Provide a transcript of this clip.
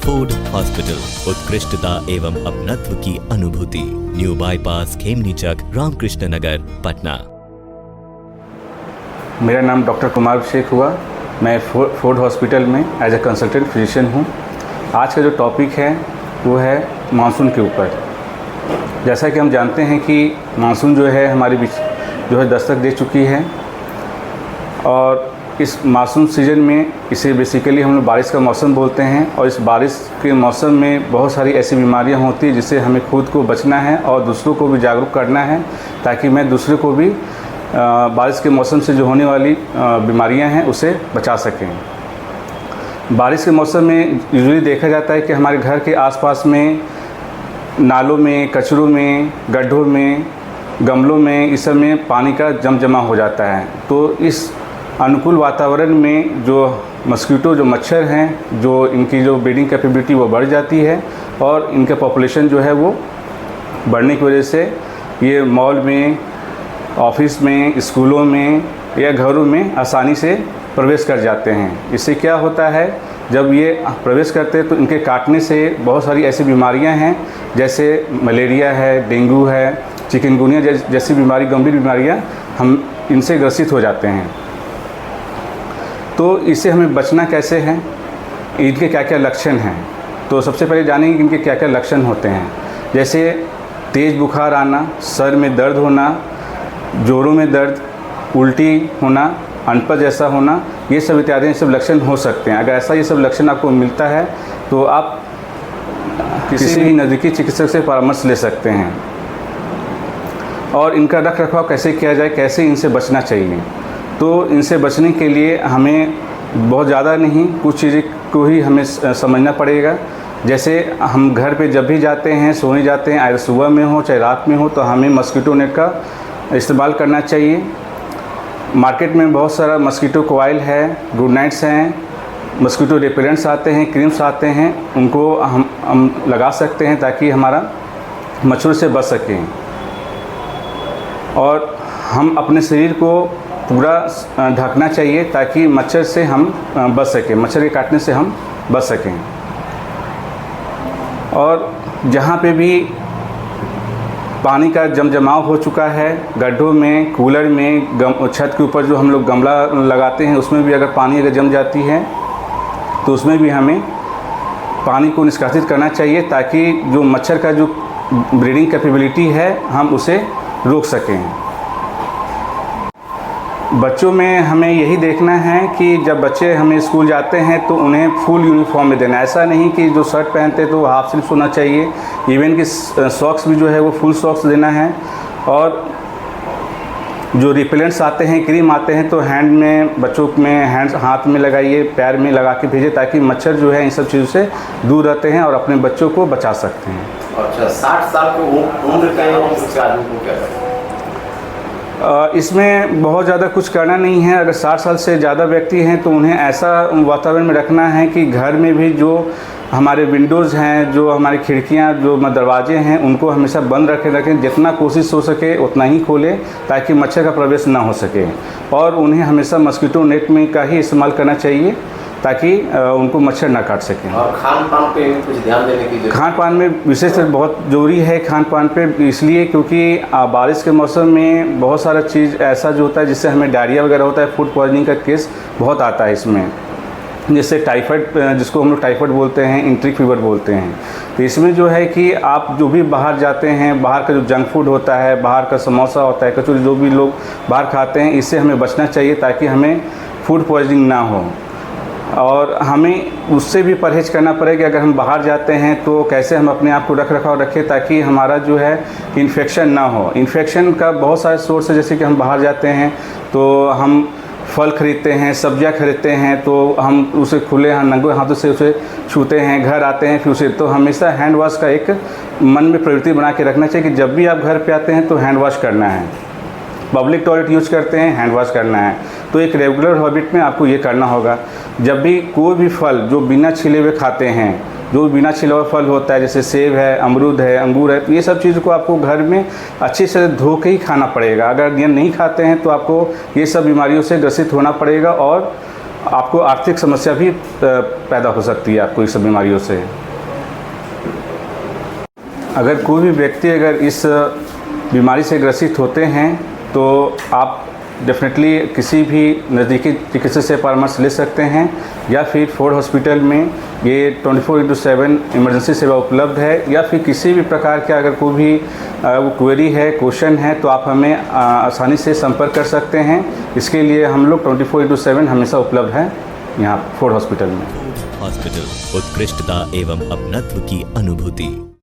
Ford hospital, उत्कृष्टता एवं अपनत्व की अनुभूति, न्यू बाईपास, खेमनीचक, रामकृष्ण नगर, पटना। मेरा नाम डॉक्टर कुमार अभिषेक हुआ। मैं फोर्ड हॉस्पिटल में एज ए कंसल्टेंट फिजिशियन हूँ। आज का जो टॉपिक है वो है मानसून के ऊपर। जैसा कि हम जानते हैं कि मानसून जो है हमारे बीच जो है दस्तक दे चुकी है, और इस मानसून सीज़न में इसे बेसिकली हम लोग बारिश का मौसम बोलते हैं। और इस बारिश के मौसम में बहुत सारी ऐसी बीमारियां होती हैं जिससे हमें खुद को बचना है और दूसरों को भी जागरूक करना है, ताकि मैं दूसरे को भी बारिश के मौसम से जो होने वाली बीमारियां हैं उसे बचा सकें। बारिश के मौसम में यूजुअली देखा जाता है कि हमारे घर के आसपास में नालों में, कचरों में, गड्ढों में, गमलों में, इस सब में पानी का जमा हो जाता है। तो इस अनुकूल वातावरण में जो मस्कीटो, जो मच्छर हैं, जो इनकी जो ब्रीडिंग कैपेबिलिटी वो बढ़ जाती है, और इनका पॉपुलेशन जो है वो बढ़ने की वजह से ये मॉल में, ऑफिस में, स्कूलों में या घरों में आसानी से प्रवेश कर जाते हैं। इससे क्या होता है, जब ये प्रवेश करते हैं तो इनके काटने से बहुत सारी ऐसी बीमारियां हैं, जैसे मलेरिया है, डेंगू है, चिकनगुनिया जैसी बीमारी, गंभीर बीमारियां हम इनसे ग्रसित हो जाते हैं। तो इससे हमें बचना कैसे है, इनके क्या क्या लक्षण हैं। तो सबसे पहले जानेंगे कि इनके क्या क्या लक्षण होते हैं। जैसे तेज़ बुखार आना, सर में दर्द होना, जोड़ों में दर्द, उल्टी होना, अनपच जैसा होना, ये सब इत्यादि ये सब लक्षण हो सकते हैं। अगर ऐसा ये सब लक्षण आपको मिलता है तो आप किसी भी नज़दीकी चिकित्सक से परामर्श ले सकते हैं। और इनका रख रखाव कैसे किया जाए, कैसे इनसे बचना चाहिए। तो इनसे बचने के लिए हमें बहुत ज़्यादा नहीं, कुछ चीज़ें को ही हमें समझना पड़ेगा। जैसे हम घर पे जब भी जाते हैं, सोने जाते हैं, चाहे सुबह में हो चाहे रात में हो, तो हमें मस्कीटो नेट का इस्तेमाल करना चाहिए। मार्केट में बहुत सारा मस्कीटो कॉइल है, गुड नाइट्स हैं, मस्कीटो रिपेलेंट्स आते हैं, क्रीम्स आते हैं, उनको हम लगा सकते हैं ताकि हमारा मच्छर से बच सकें। और हम अपने शरीर को पूरा ढकना चाहिए ताकि मच्छर से हम बच सकें, मच्छर के काटने से हम बच सकें। और जहाँ पे भी पानी का जमाव हो चुका है, गड्ढों में, कूलर में, छत के ऊपर जो हम लोग गमला लगाते हैं उसमें भी अगर पानी अगर जम जाती है तो उसमें भी हमें पानी को निष्कासित करना चाहिए, ताकि जो मच्छर का जो ब्रीडिंग कैपेबिलिटी है हम उसे रोक सकें। बच्चों में हमें यही देखना है कि जब बच्चे हमें स्कूल जाते हैं तो उन्हें फुल यूनिफॉर्म में देना। ऐसा नहीं कि जो शर्ट पहनते तो हाफ स्लीव्स होना चाहिए, इवन कि सॉक्स भी जो है वो फुल सॉक्स देना है। और जो रिपेलेंट्स आते हैं, क्रीम आते हैं, तो हैंड में, बच्चों में हाथ में लगाइए, पैर में लगा के भेजिए, ताकि मच्छर जो है इन सब चीज़ों से दूर रहते हैं और अपने बच्चों को बचा सकते हैं। अच्छा, 60 साल की उम्र के आदमी को क्या करें? इसमें बहुत ज़्यादा कुछ करना नहीं है। अगर 60 साल से ज़्यादा व्यक्ति हैं तो उन्हें ऐसा वातावरण में रखना है कि घर में भी जो हमारे विंडोज़ हैं, जो हमारी खिड़कियां, जो दरवाजे हैं, उनको हमेशा बंद रखें। जितना कोशिश हो सके उतना ही खोलें ताकि मच्छर का प्रवेश ना हो सके। और उन्हें हमेशा मस्कीटो नेट में का ही इस्तेमाल करना चाहिए ताकि उनको मच्छर ना काट सकें। और खान पान पे कुछ ध्यान देने की जरूरत? खान पान में विशेष बहुत ज़रूरी है खान पान पे, इसलिए क्योंकि बारिश के मौसम में बहुत सारा चीज़ ऐसा जो होता है जिससे हमें डायरिया वगैरह होता है, फूड पॉइजनिंग का केस बहुत आता है इसमें। जैसे टाइफाइड, जिसको हम लोग टाइफाइड बोलते हैं, इंट्रिक फीवर बोलते हैं। तो इसमें जो है कि आप जो भी बाहर जाते हैं, बाहर का जो जंक फूड होता है, बाहर का समोसा होता है, कचौरी, जो भी लोग बाहर खाते हैं, इससे हमें बचना चाहिए ताकि हमें फूड पॉइजनिंग ना हो। और हमें उससे भी परहेज करना पड़ेगा। अगर हम बाहर जाते हैं तो कैसे हम अपने आप को रख रखाव रखें ताकि हमारा जो है इन्फेक्शन ना हो। इन्फेक्शन का बहुत सारे सोर्स है, जैसे कि हम बाहर जाते हैं तो हम फल खरीदते हैं, सब्जियां खरीदते हैं, तो हम उसे खुले नंगे हाथों से उसे छूते हैं। घर आते हैं फिर उसे, तो हमेशा हैंड वॉश का एक मन में प्रवृत्ति बना के रखना चाहिए कि जब भी आप घर पे आते हैं तो हैंड वॉश करना है। पब्लिक टॉयलेट यूज़ करते हैं, हैंड वॉश करना है। तो एक रेगुलर हैबिट में आपको ये करना होगा। जब भी कोई भी फल जो बिना छिले हुए खाते हैं, जो बिना छिला हुआ फल होता है, जैसे सेब है, अमरूद है, अंगूर है, ये सब चीज़ को आपको घर में अच्छे से धो के ही खाना पड़ेगा। अगर ये नहीं खाते हैं तो आपको ये सब बीमारियों से ग्रसित होना पड़ेगा और आपको आर्थिक समस्या भी पैदा हो सकती है आपको इस सब बीमारियों से। अगर कोई भी व्यक्ति अगर इस बीमारी से ग्रसित होते हैं तो आप डेफिनेटली किसी भी नज़दीकी चिकित्सक से परामर्श ले सकते हैं, या फिर फोर्ड हॉस्पिटल में ये 24/7 इमरजेंसी सेवा उपलब्ध है, या फिर किसी भी प्रकार के अगर कोई भी क्वेरी है, क्वेश्चन है, तो आप हमें आसानी से संपर्क कर सकते हैं। इसके लिए हम लोग 24/7 हमेशा उपलब्ध है यहाँ फोर्ड हॉस्पिटल में। हॉस्पिटल, उत्कृष्टता एवं अपनत्व की अनुभूति।